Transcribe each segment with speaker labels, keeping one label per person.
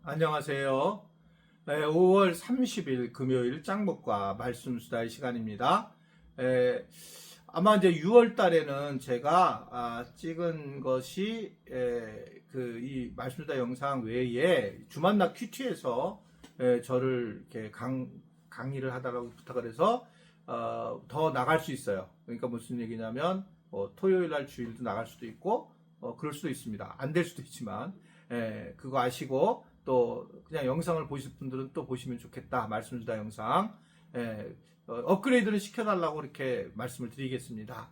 Speaker 1: 안녕하세요. 5월 30일 금요일 짱복과 말씀 수다의 시간입니다. 에, 아마 이제 6월 달에는 제가 찍은 것이 이 말씀 수다 영상 외에 주만나 큐티에서 저를 이렇게 강의를 하다라고 부탁을 해서 더 나갈 수 있어요. 그러니까 무슨 얘기냐면 토요일 날 주일도 나갈 수도 있고 그럴 수도 있습니다. 안 될 수도 있지만 그거 아시고 또 그냥 영상을 보실 분들은 또 보시면 좋겠다. 말씀 주다 영상 업그레이드를 시켜달라고 이렇게 말씀을 드리겠습니다.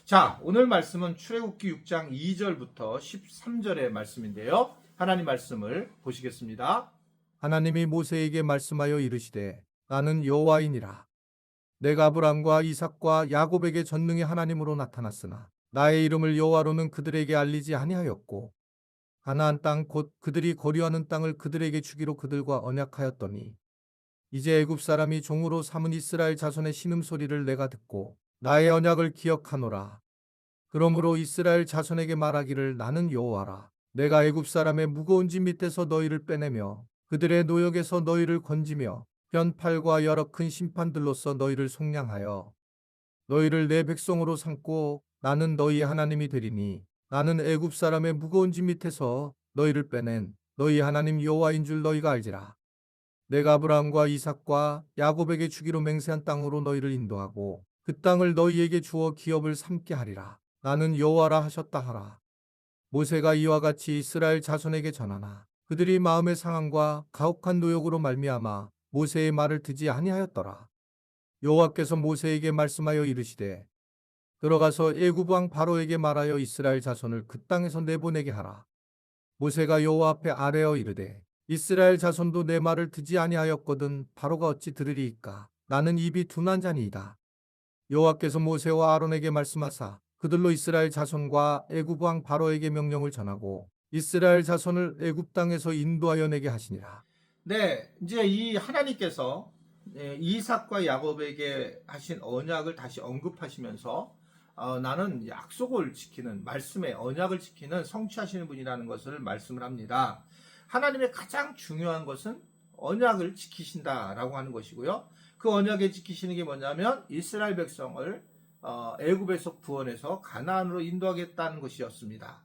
Speaker 1: 자, 오늘 말씀은 출애굽기 6장 2절부터 13절의 말씀인데요. 하나님 말씀을 보시겠습니다.
Speaker 2: 하나님이 모세에게 말씀하여 이르시되 나는 여호와이니라. 내가 아브람과 이삭과 야곱에게 전능히 하나님으로 나타났으나 나의 이름을 여호와로는 그들에게 알리지 아니하였고 가나안 땅 곧 그들이 거류하는 땅을 그들에게 주기로 그들과 언약하였더니 이제 애굽 사람이 종으로 삼은 이스라엘 자손의 신음소리를 내가 듣고 나의 언약을 기억하노라. 그러므로 이스라엘 자손에게 말하기를 나는 여호와라. 내가 애굽 사람의 무거운 짐 밑에서 너희를 빼내며 그들의 노역에서 너희를 건지며 변팔과 여러 큰 심판들로서 너희를 속량하여 너희를 내 백성으로 삼고 나는 너희의 하나님이 되리니 나는 애굽 사람의 무거운 짐 밑에서 너희를 빼낸 너희 하나님 여호와인 줄 너희가 알지라. 내가 아브라함과 이삭과 야곱에게 주기로 맹세한 땅으로 너희를 인도하고 그 땅을 너희에게 주어 기업을 삼게 하리라. 나는 여호와라 하셨다 하라. 모세가 이와 같이 이스라엘 자손에게 전하나 그들이 마음의 상함과 가혹한 노역으로 말미암아 모세의 말을 듣지 아니하였더라. 여호와께서 모세에게 말씀하여 이르시되 들어가서 애굽 왕 바로에게 말하여 이스라엘 자손을 그 땅에서 내보내게 하라. 모세가 여호와 앞에 아뢰어 이르되 이스라엘 자손도 내 말을 듣지 아니하였거든 바로가 어찌 들으리이까. 나는 입이 둔한 자니이다. 여호와께서 모세와 아론에게 말씀하사 그들로 이스라엘 자손과 애굽 왕 바로에게 명령을 전하고 이스라엘 자손을 애굽 땅에서 인도하여 내게 하시니라.
Speaker 1: 네, 이제 이 하나님께서 이삭과 야곱에게 하신 언약을 다시 언급하시면서 나는 약속을 지키는 말씀의 언약을 지키는 성취하시는 분이라는 것을 말씀을 합니다. 하나님의 가장 중요한 것은 언약을 지키신다라고 하는 것이고요. 그 언약을 지키시는 게 뭐냐면 이스라엘 백성을 애굽에서 구원해서 가나안으로 인도하겠다는 것이었습니다.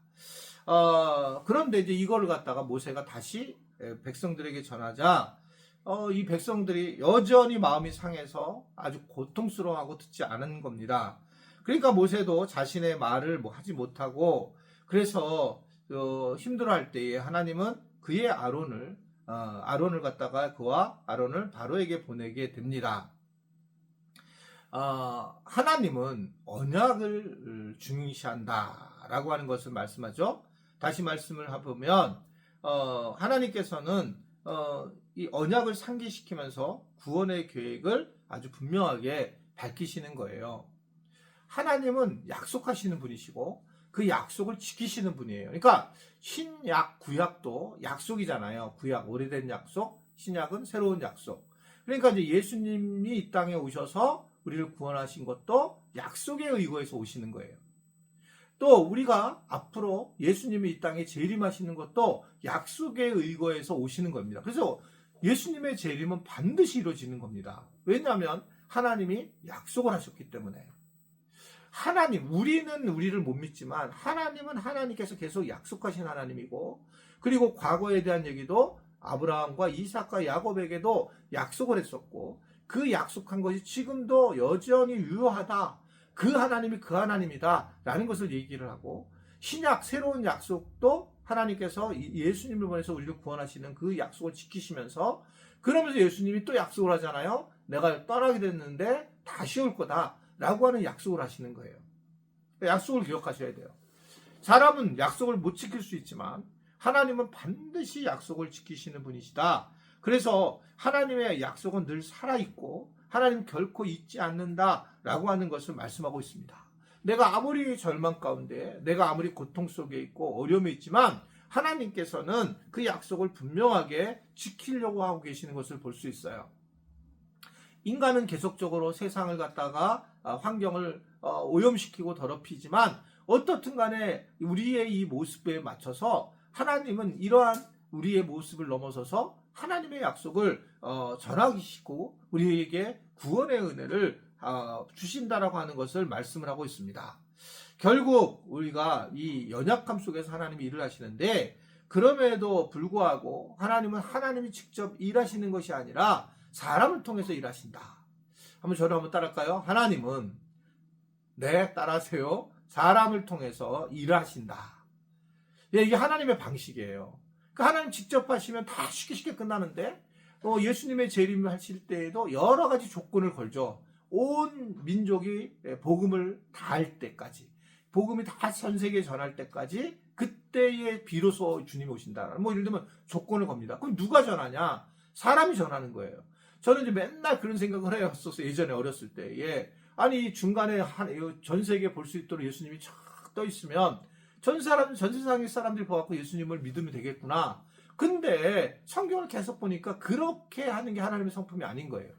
Speaker 1: 그런데 이제 이걸 갖다가 모세가 다시 백성들에게 전하자 이 백성들이 여전히 마음이 상해서 아주 고통스러워하고 듣지 않은 겁니다. 그러니까 모세도 자신의 말을 하지 못하고 그래서 힘들어할 때에 하나님은 그의 아론을 갖다가 그와 아론을 바로에게 보내게 됩니다. 하나님은 언약을 중시한다라고 하는 것을 말씀하죠. 다시 말씀을 해보면 하나님께서는 이 언약을 상기시키면서 구원의 계획을 아주 분명하게 밝히시는 거예요. 하나님은 약속하시는 분이시고 그 약속을 지키시는 분이에요. 그러니까 신약, 구약도 약속이잖아요. 구약, 오래된 약속, 신약은 새로운 약속. 그러니까 이제 예수님이 이 땅에 오셔서 우리를 구원하신 것도 약속에 의거해서 오시는 거예요. 또 우리가 앞으로 예수님이 이 땅에 재림하시는 것도 약속에 의거해서 오시는 겁니다. 그래서 예수님의 재림은 반드시 이루어지는 겁니다. 왜냐하면 하나님이 약속을 하셨기 때문에. 우리는 우리를 못 믿지만 하나님은 하나님께서 계속 약속하신 하나님이고, 그리고 과거에 대한 얘기도 아브라함과 이삭과 야곱에게도 약속을 했었고, 그 약속한 것이 지금도 여전히 유효하다. 그 하나님이 그 하나님이다 라는 것을 얘기를 하고, 신약 새로운 약속도 하나님께서 예수님을 보내서 우리를 구원하시는 그 약속을 지키시면서, 그러면서 예수님이 또 약속을 하잖아요. 내가 떠나게 됐는데 다시 올 거다 라고 하는 약속을 하시는 거예요. 약속을 기억하셔야 돼요. 사람은 약속을 못 지킬 수 있지만 하나님은 반드시 약속을 지키시는 분이시다. 그래서 하나님의 약속은 늘 살아있고 하나님 결코 잊지 않는다라고 하는 것을 말씀하고 있습니다. 내가 아무리 절망 가운데, 내가 아무리 고통 속에 있고 어려움에 있지만 하나님께서는 그 약속을 분명하게 지키려고 하고 계시는 것을 볼 수 있어요. 인간은 계속적으로 세상을 갖다가 환경을 오염시키고 더럽히지만 어떻든 간에 우리의 이 모습에 맞춰서 하나님은 이러한 우리의 모습을 넘어서서 하나님의 약속을 전하시고 우리에게 구원의 은혜를 주신다라고 하는 것을 말씀을 하고 있습니다. 결국 우리가 이 연약함 속에서 하나님이 일을 하시는데, 그럼에도 불구하고 하나님은 하나님이 직접 일하시는 것이 아니라 사람을 통해서 일하신다. 저를 한번 따라할까요? 하나님은, 네, 따라하세요. 사람을 통해서 일하신다. 예, 이게 하나님의 방식이에요. 그러니까 하나님 직접 하시면 다 쉽게 끝나는데, 예수님의 재림을 하실 때에도 여러 가지 조건을 걸죠. 온 민족이 복음을 다 할 때까지, 복음이 다 전 세계에 전할 때까지, 그때에 비로소 주님이 오신다. 예를 들면 조건을 겁니다. 그럼 누가 전하냐? 사람이 전하는 거예요. 저는 이제 맨날 그런 생각을 해왔었어요. 예전에 어렸을 때에. 아니, 중간에 전 세계 볼 수 있도록 예수님이 쫙 떠 있으면 전 세상의 사람들이 보고 예수님을 믿으면 되겠구나. 근데 성경을 계속 보니까 그렇게 하는 게 하나님의 성품이 아닌 거예요.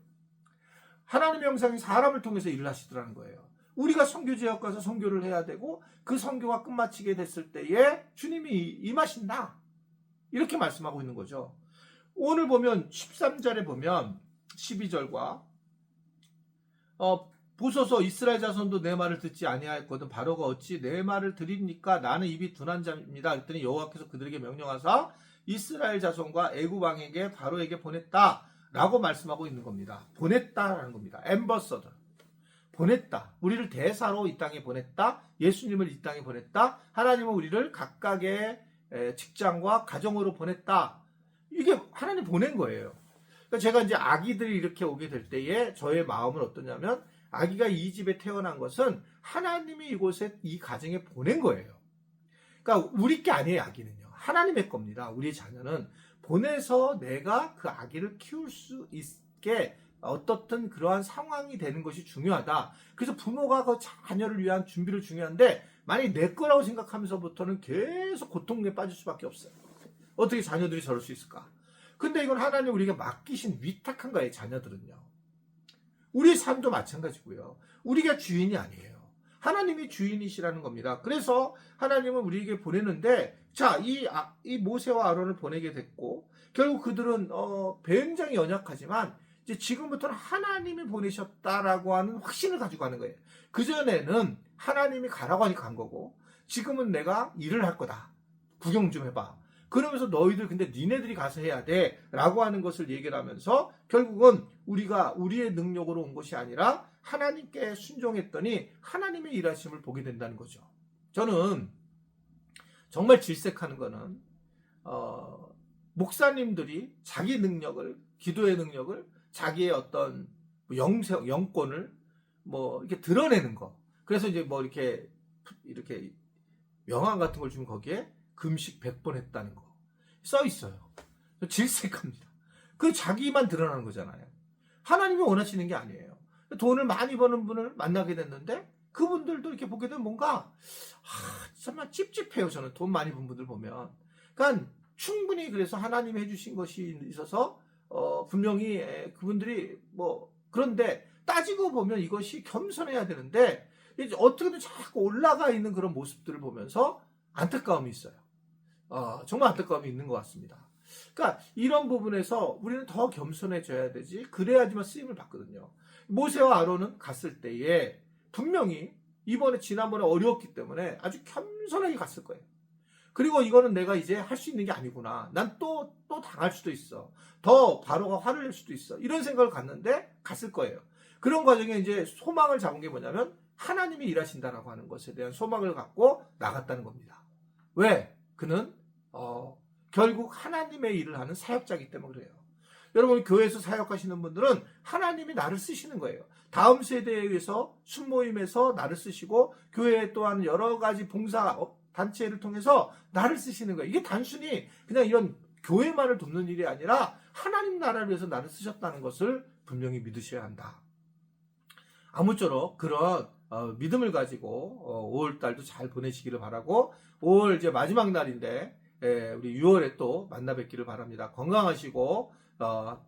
Speaker 1: 하나님의 형상이 사람을 통해서 일을 하시더라는 거예요. 우리가 선교 지역 가서 선교를 해야 되고, 그 선교가 끝마치게 됐을 때에 주님이 임하신다. 이렇게 말씀하고 있는 거죠. 오늘 보면 13절에 보면 12절과 보소서 이스라엘 자손도 내 말을 듣지 아니하였거든 바로가 어찌 내 말을 들으니까 나는 입이 둔한 자입니다. 그랬더니 여호와께서 그들에게 명령하사 이스라엘 자손과 애굽 왕에게 바로에게 보냈다라고 말씀하고 있는 겁니다. 보냈다라는 겁니다. 엠버서더, 보냈다. 우리를 대사로 이 땅에 보냈다. 예수님을 이 땅에 보냈다. 하나님은 우리를 각각의 직장과 가정으로 보냈다. 이게 하나님 보낸 거예요. 그러니까 제가 이제 아기들이 이렇게 오게 될 때에 저의 마음은 어떠냐면, 아기가 이 집에 태어난 것은 하나님이 이곳에, 이 가정에 보낸 거예요. 그러니까 우리 게 아니에요. 아기는요, 하나님의 겁니다. 우리의 자녀는 보내서 내가 그 아기를 키울 수 있게 어떻든 그러한 상황이 되는 것이 중요하다. 그래서 부모가 그 자녀를 위한 준비를 중요한데, 만약에 내 거라고 생각하면서부터는 계속 고통에 빠질 수밖에 없어요. 어떻게 자녀들이 저럴 수 있을까? 근데 이건 하나님 우리에게 맡기신 위탁한 거예요. 자녀들은요, 우리의 삶도 마찬가지고요. 우리가 주인이 아니에요. 하나님이 주인이시라는 겁니다. 그래서 하나님은 우리에게 보내는데, 자, 이 모세와 아론을 보내게 됐고, 결국 그들은 굉장히 연약하지만 이제 지금부터는 하나님이 보내셨다라고 하는 확신을 가지고 가는 거예요. 그전에는 하나님이 가라고 하니까 간 거고, 지금은 내가 일을 할 거다. 구경 좀 해봐. 그러면서 너희들 근데 니네들이 가서 해야 돼 라고 하는 것을 얘기를 하면서, 결국은 우리가 우리의 능력으로 온 것이 아니라 하나님께 순종했더니 하나님의 일하심을 보게 된다는 거죠. 저는 정말 질색하는 거는 목사님들이 자기 능력을, 기도의 능력을, 자기의 어떤 영권을 이렇게 드러내는 거. 그래서 이제 이렇게 명함 같은 걸 주면 거기에 금식 100번 했다는 거 써 있어요. 질색합니다. 그 자기만 드러나는 거잖아요. 하나님이 원하시는 게 아니에요. 돈을 많이 버는 분을 만나게 됐는데, 그분들도 이렇게 보게 되면 뭔가 정말 찝찝해요. 저는 돈 많이 번 분들 보면. 그러니까 충분히, 그래서 하나님이 해주신 것이 있어서 분명히 그분들이 그런데 따지고 보면 이것이 겸손해야 되는데, 이제 어떻게든 자꾸 올라가 있는 그런 모습들을 보면서 안타까움이 있어요. 정말 안타까움이 있는 것 같습니다. 그러니까 이런 부분에서 우리는 더 겸손해져야 되지, 그래야지만 쓰임을 받거든요. 모세와 아론은 갔을 때에 분명히 지난번에 어려웠기 때문에 아주 겸손하게 갔을 거예요. 그리고 이거는 내가 이제 할 수 있는 게 아니구나, 난 또 당할 수도 있어, 더 바로가 화를 낼 수도 있어, 이런 생각을 갔는데 갔을 거예요. 그런 과정에 이제 소망을 잡은 게 뭐냐면, 하나님이 일하신다라고 하는 것에 대한 소망을 갖고 나갔다는 겁니다. 왜? 그는 결국 하나님의 일을 하는 사역자이기 때문에 그래요. 여러분, 교회에서 사역하시는 분들은 하나님이 나를 쓰시는 거예요. 다음 세대에 의해서 순모임에서 나를 쓰시고, 교회 또한 여러 가지 봉사 단체를 통해서 나를 쓰시는 거예요. 이게 단순히 그냥 이런 교회만을 돕는 일이 아니라 하나님 나라를 위해서 나를 쓰셨다는 것을 분명히 믿으셔야 한다. 아무쪼록 그런 믿음을 가지고 5월달도 잘 보내시기를 바라고, 5월 이제 마지막 날인데 우리 6월에 또 만나 뵙기를 바랍니다. 건강하시고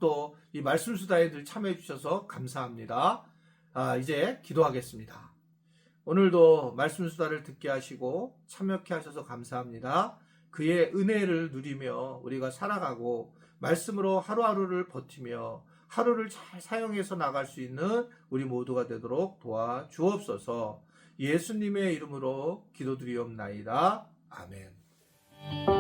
Speaker 1: 또 이 말씀 수다에 늘 참여해 주셔서 감사합니다. 이제 기도하겠습니다. 오늘도 말씀 수다를 듣게 하시고 참여케 하셔서 감사합니다. 그의 은혜를 누리며 우리가 살아가고 말씀으로 하루하루를 버티며 하루를 잘 사용해서 나갈 수 있는 우리 모두가 되도록 도와주옵소서. 예수님의 이름으로 기도드리옵나이다. 아멘.